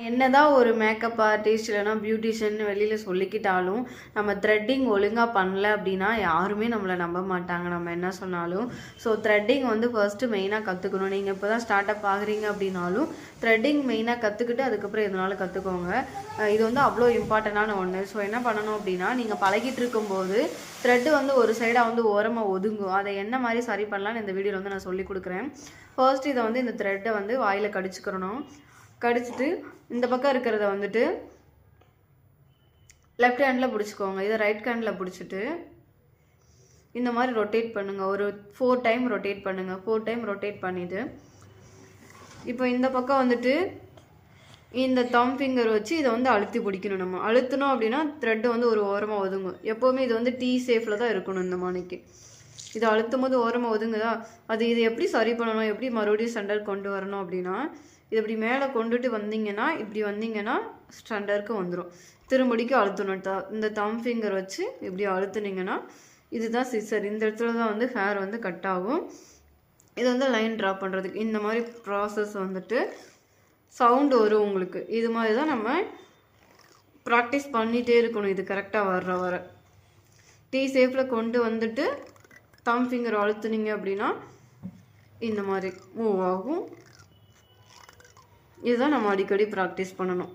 என்னதான் ஒரு makeup artist இல்லைனா பியூட்டிஷியன் வெளியில் சொல்லிக்கிட்டாலும் நம்ம த்ரெட்டிங் ஒழுங்காக பண்ணல அப்படின்னா யாருமே நம்மளை நம்ப மாட்டாங்க நம்ம என்ன சொன்னாலும். ஸோ த்ரெட்டிங் வந்து ஃபர்ஸ்ட்டு மெயினாக கற்றுக்கணும். நீங்கள் இப்போ தான் ஸ்டார்ட் அப் ஆகுறீங்க அப்படின்னாலும் த்ரெட்டிங் மெயினாக கற்றுக்கிட்டு அதுக்கப்புறம் எதனாலும் கற்றுக்கோங்க. இது வந்து அவ்வளோ இம்பார்ட்டண்டான ஒன்று. ஸோ என்ன பண்ணணும் அப்படின்னா, நீங்கள் பழகிட்டு இருக்கும்போது த்ரெட்டு வந்து ஒரு சைடாக வந்து ஓரமாக ஒதுங்கும். அதை என்ன மாதிரி சரி பண்ணலான்னு இந்த வீடியோவில் வந்து நான் சொல்லி கொடுக்குறேன். ஃபர்ஸ்ட் இதை வந்து இந்த த்ரெட்டை வந்து வாயில் கடிச்சுக்கிறணும். கடிச்சிட்டு இந்த பக்கம் இருக்கிறத வந்துட்டு லெஃப்ட் ஹேண்டில் பிடிச்சிக்கோங்க. இதை ரைட் ஹேண்டில் பிடிச்சிட்டு இந்த மாதிரி ரொட்டேட் பண்ணுங்கள். ஒரு 4 டைம் ரொட்டேட் பண்ணுங்கள். 4 டைம் ரொட்டேட் பண்ணிவிட்டு இப்போ இந்த பக்கம் வந்துட்டு இந்த தம் ஃபிங்கர் வச்சு இதை வந்து அழுத்தி பிடிக்கணும். நம்ம அழுத்தணும் அப்படின்னா த்ரெட்டு வந்து ஒரு ஓரமாக ஒதுங்கும். எப்போவுமே இது வந்து டீ சேஃபில் தான் இருக்கணும். இந்த மாணிக்கு இதை அழுத்தும் போது ஓரமாக ஒதுங்குதா, இது எப்படி சரி பண்ணணும், எப்படி மறுபடியும் ஸ்டாண்டர்ட் கொண்டு வரணும் அப்படின்னா, இது இப்படி மேலே கொண்டுட்டு வந்தீங்கன்னா, இப்படி வந்தீங்கன்னா ஸ்டாண்டர்டுக்கு வந்துடும். திரும்படிக்கு அழுத்தணும். இந்த தம் ஃபிங்கர் வச்சு இப்படி அழுத்துனீங்கன்னா இதுதான் சிசர். இந்த இடத்துல தான் வந்து ஹேர் வந்து கட் ஆகும். இது வந்து லைன் ட்ரா பண்ணுறதுக்கு இந்த மாதிரி ப்ராசஸ் வந்துட்டு சவுண்டு வரும் உங்களுக்கு. இது மாதிரி தான் நம்ம ப்ராக்டிஸ் பண்ணிகிட்டே இருக்கணும். இது கரெக்டாக வர டீ சேஃபில் கொண்டு வந்துட்டு தம் ஃபிங்கர் அழுத்துனீங்க அப்படின்னா இந்த மாதிரி மூவ் ஆகும். இதுதான் நம்ம அடிக்கடி ப்ராக்டிஸ் பண்ணணும்.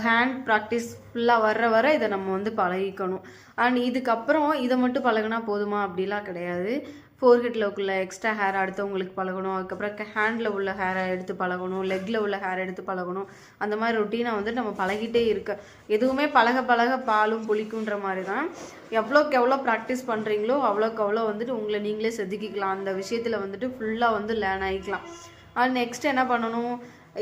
ஹேண்ட் ப்ராக்டிஸ் ஃபுல்லாக வர இதை நம்ம வந்து பழகிக்கணும். அண்ட் இதுக்கப்புறம் இதை மட்டும் பழகினா போதுமா அப்படிலாம் கிடையாது. ஃபோர்ஹெட்டில் உள்ள எக்ஸ்ட்ரா ஹேர் அடுத்தவங்களுக்கு பழகணும். அதுக்கப்புறம் ஹேண்டில் உள்ள ஹேரை எடுத்து பழகணும். லெக்கில் உள்ள ஹேரை எடுத்து பழகணும். அந்த மாதிரி ரொட்டீனை வந்து நம்ம பழகிட்டே இருக்க. எதுவுமே பழக பாலும் புளிக்குன்ற மாதிரி தான். எவ்வளோக்கு எவ்வளோ ப்ராக்டிஸ் பண்ணுறீங்களோ அவ்வளோக்கு அவ்வளோ வந்துட்டு உங்களை நீங்களே செதுக்கிக்கலாம். அந்த விஷயத்தில் வந்துட்டு ஃபுல்லாக வந்து லேர்ன் ஆகிக்கலாம். அண்ட் நெக்ஸ்ட் என்ன பண்ணணும்,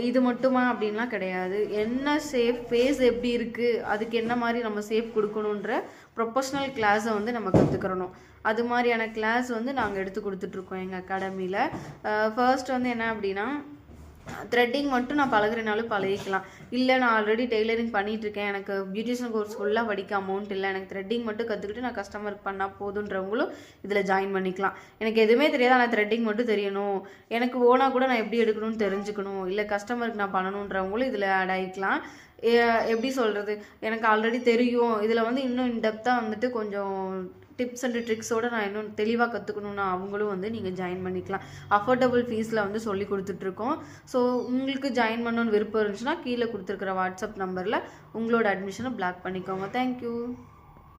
இது மட்டுமா அப்படின்லாம் கிடையாது. என்ன சேஃப் ஃபேஸ் எப்படி இருக்குது, அதுக்கு என்ன மாதிரி நம்ம சேஃப் கொடுக்கணுன்ற ப்ரொஃபஷ்னல் கிளாஸை வந்து நம்ம கற்றுக்கிறணும். அது மாதிரியான கிளாஸ் வந்து நாங்கள் எடுத்து கொடுத்துட்ருக்கோம் எங்கள் அகாடமியில். ஃபர்ஸ்ட் வந்து என்ன அப்படின்னா, த்ரெட்டிங் மட்டும் நான் பழகுறனாலும் பழகிக்கலாம். இல்லை நான் ஆல்ரெடி டெய்லரிங் பண்ணிகிட்ருக்கேன், எனக்கு பியூட்டிஷியன் கோர்ஸ் ஃபுல்லாக படிக்க அமௌண்ட் இல்லை, எனக்கு த்ரெட்டிங் மட்டும் கற்றுக்கிட்டு நான் கஸ்டமருக்கு பண்ணால் போதுன்றவங்களும் இதில் ஜாயின் பண்ணிக்கலாம். எனக்கு எதுவுமே தெரியாது, ஆனால் த்ரெட்டிங் மட்டும் தெரியணும், எனக்கு ஓனாக கூட நான் எப்படி எடுக்கணும்னு தெரிஞ்சுக்கணும், இல்லை கஸ்டமருக்கு நான் பண்ணணுன்றவங்களும் இதில் ஆட் ஆகிக்கலாம். எப்படி சொல்கிறது, எனக்கு ஆல்ரெடி தெரியும், இதில் வந்து இன்னும் இன்டெப்த்தாக வந்துட்டு கொஞ்சம் டிப்ஸ் அண்ட் ட்ரிக்ஸோடு நான் இன்னும் தெளிவாக கற்றுக்கணுன்னா அவங்களும் வந்து நீங்கள் ஜாயின் பண்ணிக்கலாம். அஃபோர்டபுள் ஃபீஸில் வந்து சொல்லி கொடுத்துட்ருக்கோம். ஸோ உங்களுக்கு ஜாயின் பண்ணணுன்னு விருப்பம் இருந்துச்சுன்னா கீழே கொடுத்துருக்குற வாட்ஸ்அப் நம்பரில் உங்களோட அட்மிஷனை பிளாக் பண்ணிக்கோங்க. தேங்க்யூ.